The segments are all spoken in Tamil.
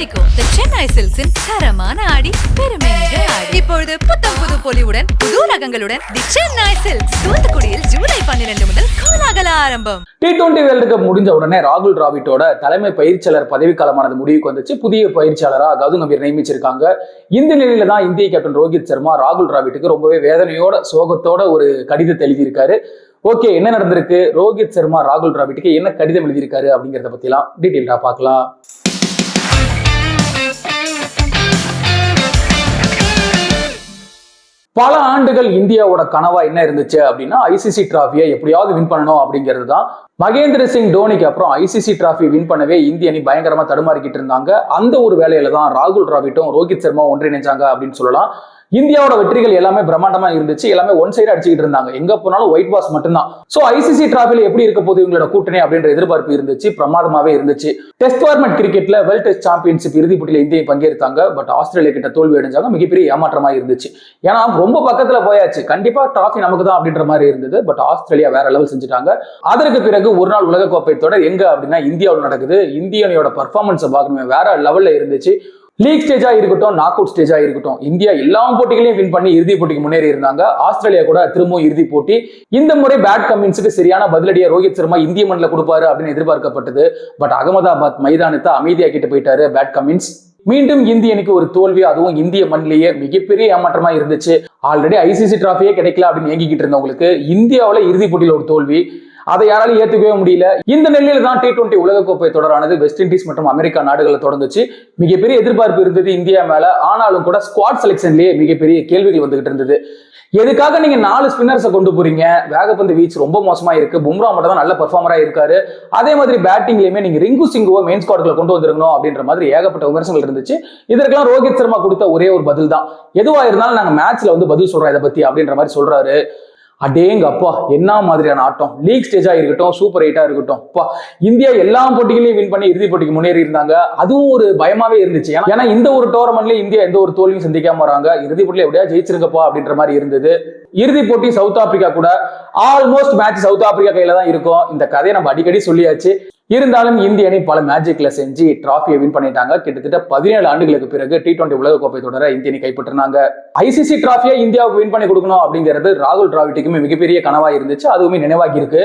ஆடிக்கும் The Chennai Silks in தரமான ஆடி பெருமை மிக ஆடி. இப்பொழுது புத்தம் புது பொலிவுடன் புது ரகங்களுடன் The Chennai Silks தூத்துக்குடியில் ஜூலை 12 முதல் கோலாகல ஆரம்பம். T20 வேர்ல்டு கப் முடிஞ்ச உடனே ராகுல் டிராவிட்டோட தலைமை பயிற்சியாளர் பதவிக்காலமானது முடிவுக்கு வந்துச்சு. புதிய பயிற்சியாளரா கௌதம் கம்பீர் நியமிச்சிருக்காங்க. இந்த நிலையில தான் இந்திய கேப்டன் ரோஹித் சர்மா ராகுல் டிராவிட்டுக்கு ரொம்பவே வேதனையோட சோகத்தோட ஒரு கடிதத்தை எழுதியிருக்காரு. ஓகே, என்ன நடந்திருக்கு, ரோஹித் சர்மா ராகுல் டிராவிட்டுக்கு என்ன கடிதம் எழுதியிருக்காரு அப்படிங்கிறத பத்திலாம் டீட்டெயிலா பார்க்கலாம். பல ஆண்டுகள் இந்தியாவோட கனவா என்ன இருந்துச்சு அப்படின்னா ஐசிசி டிராஃபியை எப்படியாவது வின் பண்ணணும் அப்படிங்கிறது தான். மகேந்திர சிங் தோனிக்கு அப்புறம் ஐசிசி டிராஃபி வின் பண்ணவே இந்திய அணி பயங்கரமா தடுமாறிக்கிட்டு இருந்தாங்க. அந்த ஒரு வேலையில தான் ராகுல் டிராவிட்டும் ரோஹித் சர்மா ஒன்றிணைஞ்சாங்க அப்படின்னு சொல்லலாம். இந்தியாவோட வெற்றிகள் எல்லாமே பிரம்மாண்டமா இருந்துச்சு. எல்லாமே ஒன் சைடு அடிச்சுக்கிட்டு இருந்தாங்க. எங்க போனாலும் ஒயிட் வாஷ் மட்டும்தான். சோ ஐசிசி டிராஃபில எப்படி இருக்க போது இவங்களோட கூட்டணி அப்படின்ற எதிர்பார்ப்பு இருந்துச்சு. பிரமாதமாவே இருந்துச்சு. டெஸ்ட் ஃபார்மேட் கிரிக்கெட்ல வேர்ல்ட் டெஸ்ட் சாம்பியன்ஷிப் இறுதிப் போட்டியில இந்தியா பங்கேற்றாங்க. பட் ஆஸ்திரேலியா கிட்ட தோல்வி அடைஞ்சாங்க. மிகப்பெரிய ஏமாற்றமா இருந்துச்சு. ஏன்னா ரொம்ப பக்கத்துல போயாச்சு, கண்டிப்பா டிராஃபி நமக்கு தான் அப்படின்ற மாதிரி இருந்தது. பட் ஆஸ்திரேலியா வேற லெவல் செஞ்சுட்டாங்க. அதற்கு பிறகு ஒரு நாள் உலகக்கோப்பை தொடர் எங்க அப்படின்னா இந்தியாவில் நடக்குது. இந்திய அணியோட பர்ஃபார்மன்ஸ் பார்க்கணுமே, வேற லெவல்ல இருந்துச்சு. லீக் ஸ்டேஜா இருக்கட்டும், நாக் அவுட் ஸ்டேஜா இருக்கட்டும், இந்தியா எல்லா போட்டிகளையும் வின் பண்ணி இறுதி போட்டிக்கு முன்னேறி இருந்தாங்க. ஆஸ்திரேலியா கூட திரும்பவும் இறுதி போட்டி. இந்த முறை பேட் கமின்ஸுக்கு சரியான பதிலடியா ரோஹித் சர்மா இந்திய மண்ணில கொடுப்பாரு அப்படின்னு எதிர்பார்க்கப்பட்டது. பட் அகமதாபாத் மைதானத்தை அமைதியாக்கிட்டு போயிட்டாரு பேட் கமின்ஸ். மீண்டும் இந்திய அணிக்கு ஒரு தோல்வி, அதுவும் இந்திய மண்ணிலேயே மிகப்பெரிய ஏமாற்றமா இருந்துச்சு. ஆல்ரெடி ஐசிசி டிராஃபியே கிடைக்கல அப்படின்னு ஏங்கிக்கிட்டு இருந்தவங்களுக்கு இந்தியாவில இறுதி போட்டியில ஒரு தோல்வி, அதை யாராலும் ஏத்துக்கவே முடியல. இந்த நிலையில தான் T20 உலகக்கோப்பை தொடரானது வெஸ்ட் இண்டீஸ் மற்றும் அமெரிக்கா நாடுகளில் தொடங்குச்சு. மிகப்பெரிய எதிர்பார்ப்பு இருந்தது இந்தியா மேல. ஆனாலும் கூட ஸ்குவாட் செலெக்ஷன்லயே மிகப்பெரிய கேள்விகள் வந்துகிட்டு இருந்தது. எதுக்காக நீங்க 4 ஸ்பின்னர்ஸை கொண்டு போறீங்க? வேகப்பந்து வீச்சு ரொம்ப மோசமா இருக்கு. பும்ரா மட்டும் தான் நல்ல பெர்ஃபார்மரா இருக்காரு. அதே மாதிரி பேட்டிங்லயுமே நீங்க ரிங்கு சிங்குவை மெயின் ஸ்குவாட்ல கொண்டு வந்திருக்கணும் அப்படின்ற மாதிரி ஏகப்பட்ட விமர்சனங்கள் இருந்துச்சு. இதற்கெல்லாம் ரோஹித் சர்மா கொடுத்த ஒரே ஒரு பதில் தான், எதுவா இருந்தாலும் நாங்க மேட்ச்ல வந்து பதில் சொல்றோம் இதை பத்தி அப்படின்ற மாதிரி சொல்றாரு. அடேங்க அப்பா, என்ன மாதிரியான ஆட்டம்! லீக் ஸ்டேஜா இருக்கட்டும், சூப்பர் 8 இருக்கட்டும், அப்பா இந்தியா எல்லா போட்டிகளையும் வின் பண்ணி இறுதி போட்டிக்கு முன்னேறி இருந்தாங்க. அதுவும் ஒரு பயமாவே இருந்துச்சு. ஏன்னா இந்த ஒரு டோர்னமெண்ட்ல இந்தியா எந்த ஒரு தோல்வியும் சந்திக்காம வராங்க. இறுதி போட்டியில எப்படியா ஜெயிச்சிருக்கப்பா அப்படின்ற மாதிரி இருந்தது. இறுதி போட்டி சவுத் ஆப்பிரிக்கா கூட, ஆல்மோஸ்ட் மேட்ச் சவுத் ஆப்பிரிக்கா கையில தான் இருக்கும். இந்த கதையை நம்ம அடிக்கடி சொல்லியாச்சு. இருந்தாலும் இந்திய அணி பல மேஜிக்ல செஞ்சு டிராஃபியை வின் பண்ணிட்டாங்க. கிட்டத்தட்ட 17 ஆண்டுகளுக்கு பிறகு T20 உலகக்கோப்பை தொடர இந்திய அணி கைப்பற்றினாங்க. ஐசிசி டிராஃபியை இந்தியாவுக்கு வின் பண்ணி கொடுக்கணும் அப்படிங்கிறது ராகுல் டிராவிட்டுக்குமே மிகப்பெரிய கனவா இருந்துச்சு. அதுவுமே நினைவாகி இருக்கு.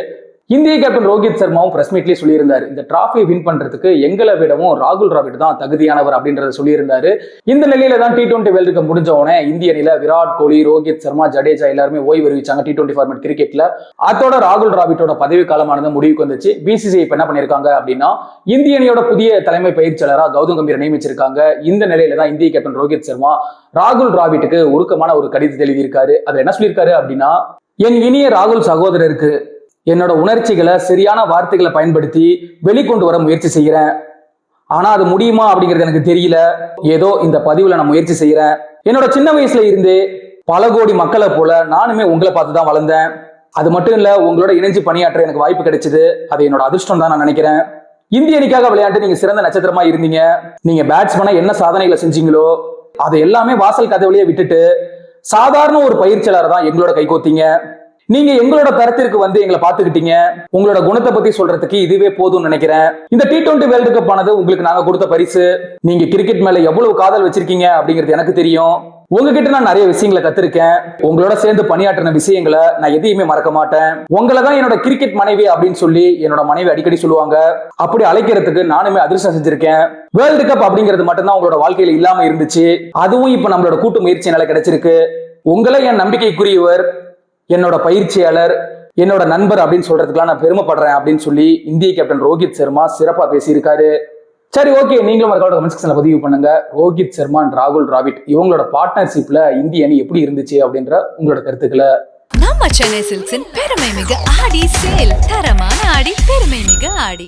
இந்திய கேப்டன் ரோஹித் சர்மாவும் பிரஸ் மீட்லயே சொல்லியிருந்தாரு, இந்த டிராஃபியை வின் பண்றதுக்கு எங்களை விடவும் ராகுல் டிராவிட் தான் தகுதியானவர் அப்படின்றத சொல்லியிருந்தாரு. இந்த நிலையில தான் T20 வேர்ல்டு கப் முடிஞ்ச உடனே இந்திய அணியில விராட் கோலி, ரோஹித் சர்மா, ஜடேஜா எல்லாருமே ஓய்வு அறிவிச்சாங்க T20 ஃபார்மேட் கிரிக்கெட்ல. அதோட ராகுல் டிராவிட்டோட பதவி காலமானது முடிவுக்கு வந்துச்சு. BCCI இப்ப என்ன பண்ணிருக்காங்க அப்படின்னா இந்திய அணியோட புதிய தலைமை பயிற்சியாளரா கௌதம் கம்பீர் நியமிச்சிருக்காங்க. இந்த நிலையில தான் இந்திய கேப்டன் ரோஹித் சர்மா ராகுல் டிராவிட்டுக்கு உருக்கமான ஒரு கடிதத்தை எழுதியிருக்காரு. அதுல என்ன சொல்லியிருக்காரு அப்படின்னா, என் இனிய ராகுல் சகோதரருக்கு என்னோட உணர்ச்சிகளை சரியான வார்த்தைகளை பயன்படுத்தி வெளிக்கொண்டு வர முயற்சி செய்யறேன். ஆனா அது முடியுமா அப்படிங்கிறது எனக்கு தெரியல. ஏதோ இந்த பதிவுல நான் முயற்சி செய்யறேன். என்னோட சின்ன வயசுல இருந்தே பல கோடி மக்களை போல நானுமே உங்களை பார்த்து தான் வளர்ந்தேன். அது மட்டும் இல்ல, உங்களோட இணைஞ்சு பணியாற்ற எனக்கு வாய்ப்பு கிடைச்சது. அது என்னோட அதிர்ஷ்டம் தான் நான் நினைக்கிறேன். இந்திய அணிக்காக விளையாண்டு நீங்க சிறந்த நட்சத்திரமா இருந்தீங்க. நீங்க பேட்ஸ்மேனா என்ன சாதனைகளை செஞ்சீங்களோ அதை எல்லாமே வாசல் கதவுலயே விட்டுட்டு சாதாரண ஒரு பயிற்சியாளர் தான் எங்களோட கைகோத்தீங்க. நீங்க எங்களோட தரத்திற்கு வந்து எங்களை பாத்துக்கிட்டீங்க. உங்களோட குணத்தை பத்தி சொல்றதுக்கு இதுவே போதும்னு நினைக்கிறேன். இந்த T20 வேர்ல்டு கப் ஆனது உங்களுக்கு நாங்க கொடுத்த பரிசு. நீங்க கிரிக்கெட் மேல எவ்வளவு காதல் வச்சிருக்கீங்க அப்படிங்கிறது எனக்கு தெரியும். உங்ககிட்ட நான் நிறைய விஷயங்களை கத்திருக்கேன். உங்களோட சேர்ந்து பணியாற்றின விஷயங்களை நான் எதையுமே மறக்க மாட்டேன். உங்களை தான் என்னோட கிரிக்கெட் மனைவி அப்படின்னு சொல்லி என்னோட மனைவி அடிக்கடி சொல்லுவாங்க. அப்படி அழைக்கிறதுக்கு நானுமே அதிர்ஷ்டம் செஞ்சிருக்கேன். வேர்ல்டு கப் அப்படிங்கிறது மட்டும்தான் உங்களோட வாழ்க்கையில இல்லாம இருந்துச்சு. அதுவும் இப்ப நம்மளோட கூட்டு முயற்சியினால கிடைச்சிருக்கு. உங்களை என் நம்பிக்கைக்குரியவர், என்னோட பயிற்சியாளர், என்னோட நண்பர் அப்படின்னு சொல்றதுக்குலாம் நான் பெருமைப்படுறேன் அப்படின்னு சொல்லி இந்திய கேப்டன் ரோஹித் சர்மா சிறப்பா பேசியிருக்காரு. சரி, ஓகே, நீங்களும் மறக்காம கமெண்ட் செக்ஷன்ல பதிவு பண்ணுங்க. ரோஹித் சர்மா அண்ட் ராகுல் டிராவிட் இவங்களோட பார்ட்னர்ஷிப்ல இந்திய அணி எப்படி இருந்துச்சு அப்படின்ற உங்களோட கருத்துக்களை. நம்ம சென்னை சில்க்ஸின் பெருமை மிக ஆடி சேல், தரமான ஆடி பெருமை மிக ஆடி.